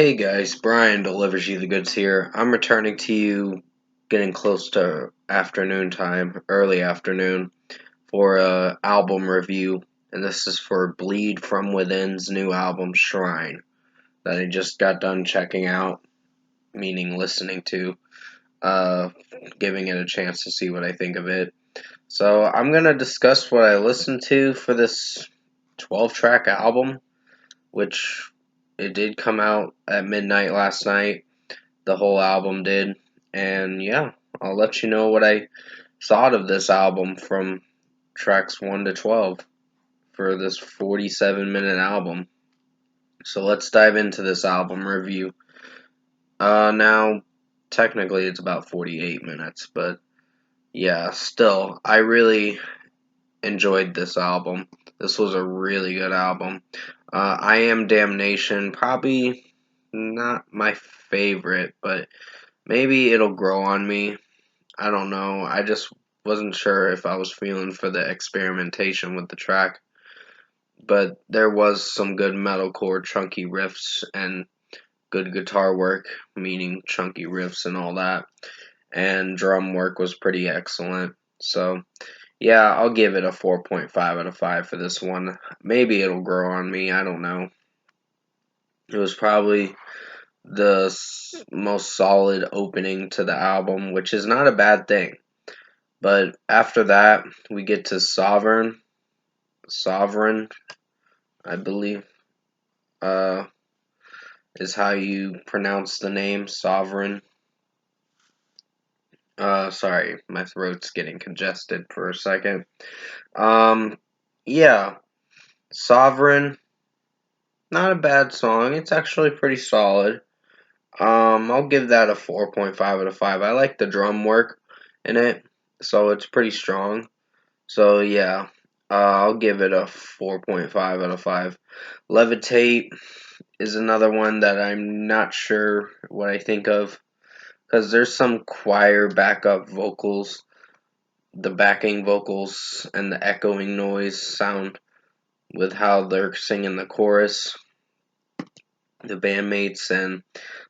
Hey guys, Brian delivers you the goods here. I'm returning to you getting close to afternoon time, early afternoon, for a album review, and this is for Bleed From Within's new album Shrine that I just got done checking out, meaning listening to, uh, giving it a chance to see what I think of it. So I'm gonna discuss what I listened to for this 12-track album, which it did come out at midnight last night. The whole album did. And yeah, I'll let you know what I thought of this album from tracks 1 to 12 for this 47-minute album. So let's dive into this album review. Now, technically it's about 48 minutes, but yeah, still, I really enjoyed this album. This was a really good album. I Am Damnation, probably not my favorite, but maybe it'll grow on me. I don't know. I just wasn't sure if I was feeling for the experimentation with the track. But there was some good metalcore chunky riffs and good guitar work, meaning chunky riffs and all that. And drum work was pretty excellent. So, yeah, I'll give it a 4.5 out of 5 for this one. Maybe it'll grow on me. I don't know. It was probably the most solid opening to the album, which is not a bad thing. But after that, we get to Sovereign, I believe, uh, is how you pronounce the name, Sovereign. Sorry, my throat's getting congested for a second. Um, yeah, Sovereign, not a bad song. It's actually pretty solid. I'll give that a 4.5 out of 5. I like the drum work in it, so it's pretty strong. So yeah, I'll give it a 4.5 out of 5. Levitate is another one that I'm not sure what I think of because there's some choir backup vocals, the backing vocals and the echoing noise sound with how they're singing the chorus, the bandmates, and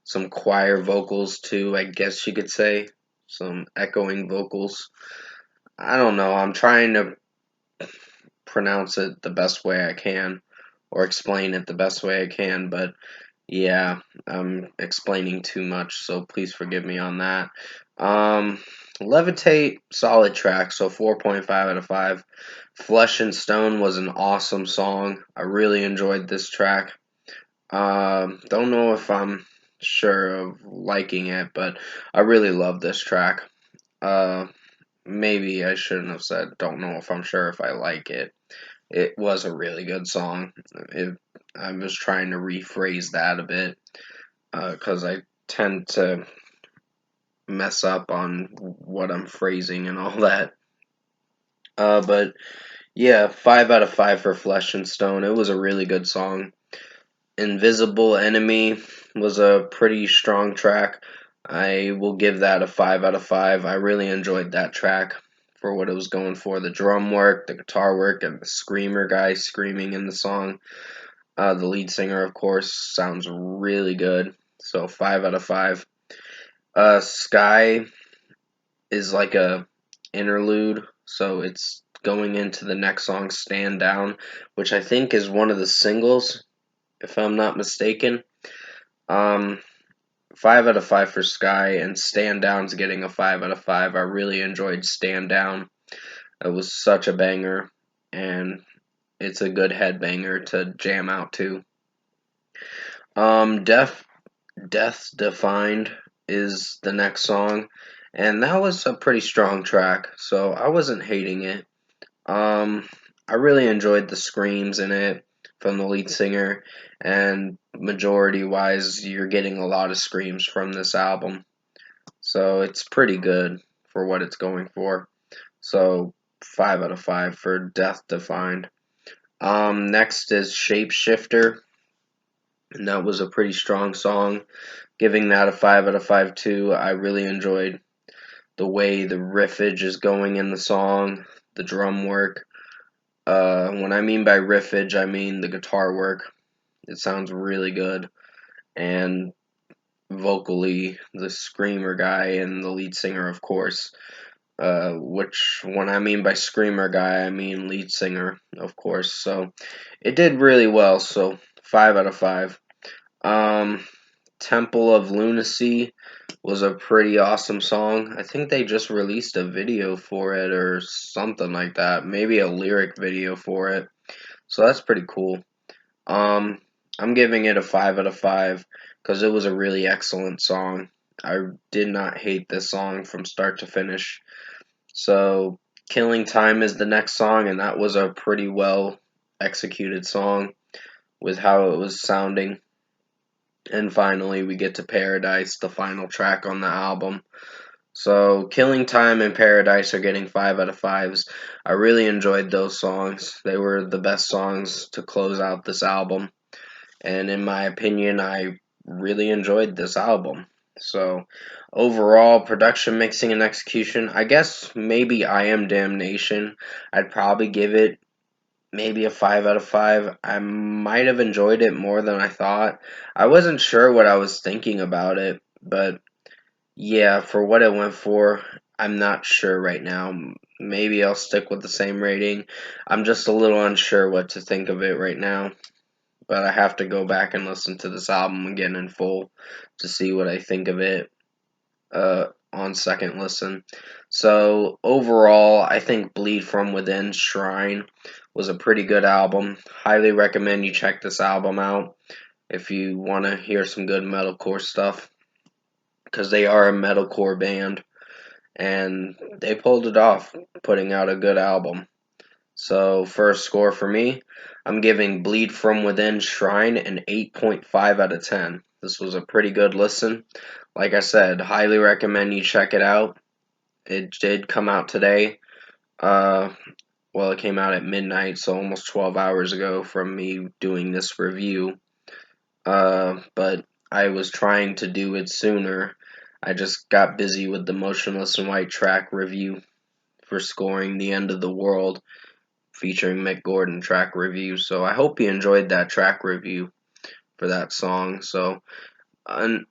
some choir vocals too, I guess you could say. Some echoing vocals. I don't know. I'm trying to pronounce it the best way I can or explain it the best way I can, but yeah, I'm explaining too much, so please forgive me on that. Um, Levitate, solid track, so 4.5 out of 5. Flesh and Stone was an awesome song. I really enjoyed this track. Don't know if I'm sure of liking it, but I really love this track. Uh, Maybe I shouldn't have said don't know if I'm sure if I like it. It was a really good song. I was trying to rephrase that a bit because I tend to mess up on what I'm phrasing and all that. But yeah, 5 out of 5 for Flesh and Stone. It was a really good song. Invisible Enemy was a pretty strong track. I will give that a 5 out of 5. I really enjoyed that track for what it was going for. The drum work, the guitar work, and the screamer guy screaming in the song. The lead singer, of course, sounds really good. So 5 out of 5. Sky is like a interlude, so it's going into the next song, Stand Down, which I think is one of the singles, if I'm not mistaken. Um, 5 out of 5 for Sky, and Stand Down's getting a 5 out of 5. I really enjoyed Stand Down. It was such a banger, and it's a good headbanger to jam out to. Death Defined is the next song, and that was a pretty strong track, so I wasn't hating it. Um, I really enjoyed the screams in it from the lead singer, and majority wise, you're getting a lot of screams from this album, so it's pretty good for what it's going for. So 5 out of 5 for Death Defined. Next is Shapeshifter, and that was a pretty strong song. Giving that a 5 out of 5 too. I really enjoyed the way the riffage is going in the song, the drum work. When I mean by riffage, I mean the guitar work. It sounds really good. and vocally the screamer guy and the lead singer, of course. Which, when I mean by screamer guy, I mean lead singer, of course. So it did really well. So 5 out of 5. Um, Temple of Lunacy was a pretty awesome song. I think they just released a video for it or something like that. Maybe a lyric video for it. So that's pretty cool. Um, I'm giving it a 5 out of 5 because it was a really excellent song. I did not hate this song from start to finish. So, Killing Time is the next song, and that was a pretty well executed song with how it was sounding. And finally, we get to Paradise, the final track on the album. So, Killing Time and Paradise are getting 5 out of 5s. I really enjoyed those songs. They were the best songs to close out this album. And in my opinion, I really enjoyed this album. So, overall, production, mixing, and execution, I guess maybe I Am Damnation. I'd probably give it maybe a 5 out of 5. I might have enjoyed it more than I thought. I wasn't sure what I was thinking about it, but yeah, for what it went for, I'm not sure right now. Maybe I'll stick with the same rating. I'm just a little unsure what to think of it right now, but I have to go back and listen to this album again in full to see what I think of it on second listen. So overall, I think Bleed From Within Shrine was a pretty good album. Highly recommend you check this album out if you want to hear some good metalcore stuff, because they are a metalcore band and they pulled it off, putting out a good album. So, first score for me, I'm giving Bleed From Within Shrine an 8.5 out of 10. This was a pretty good listen. Like I said, highly recommend you check it out. It did come out today. Uh, well, it came out at midnight, so almost 12 hours ago from me doing this review. But I was trying to do it sooner. I just got busy with the Motionless in White track review for scoring The End of the World, featuring Mick Gordon track review. So I hope you enjoyed that track review for that song. So,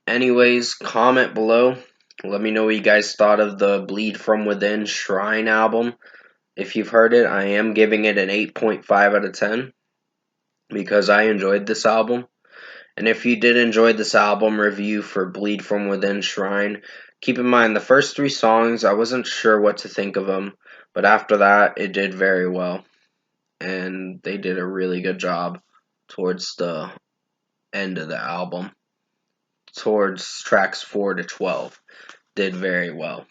anyways, comment below. Let me know what you guys thought of the Bleed From Within Shrine album. If you've heard it, I am giving it an 8.5 out of 10 because I enjoyed this album. And if you did enjoy this album review for Bleed From Within Shrine, keep in mind the first 3 songs, I wasn't sure what to think of them, but after that, it did very well. And they did a really good job towards the end of the album. Towards tracks 4 to 12, did very well.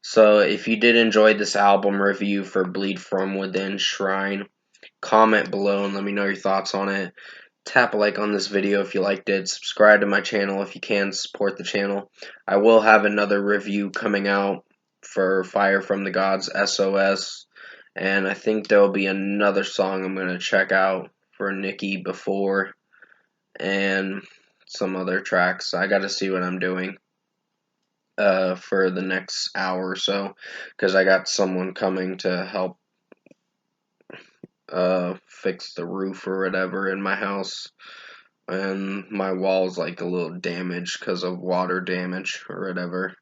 So if you did enjoy this album review for Bleed From Within Shrine, comment below and let me know your thoughts on it. Tap a like on this video if you liked it. Subscribe to my channel if you can, support the channel. I will have another review coming out for Fire From the Gods SOS. And I think there will be another song I'm going to check out for Nikki before. And some other tracks. I got to see what I'm doing for the next hour or so. Because I got someone coming to help fix the roof or whatever in my house. And my wall's like a little damaged because of water damage or whatever.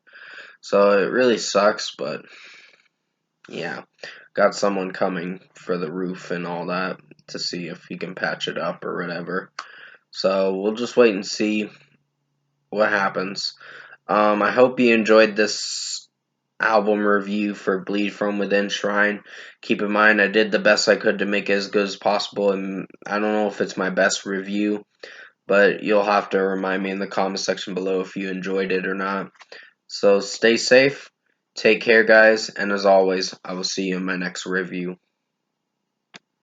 So it really sucks, but yeah, got someone coming for the roof and all that to see if he can patch it up or whatever. So we'll just wait and see what happens. I hope you enjoyed this album review for Bleed From Within Shrine. Keep in mind, I did the best I could to make it as good as possible, and I don't know if it's my best review, but you'll have to remind me in the comment section below if you enjoyed it or not. So stay safe, take care guys, and as always, I will see you in my next review.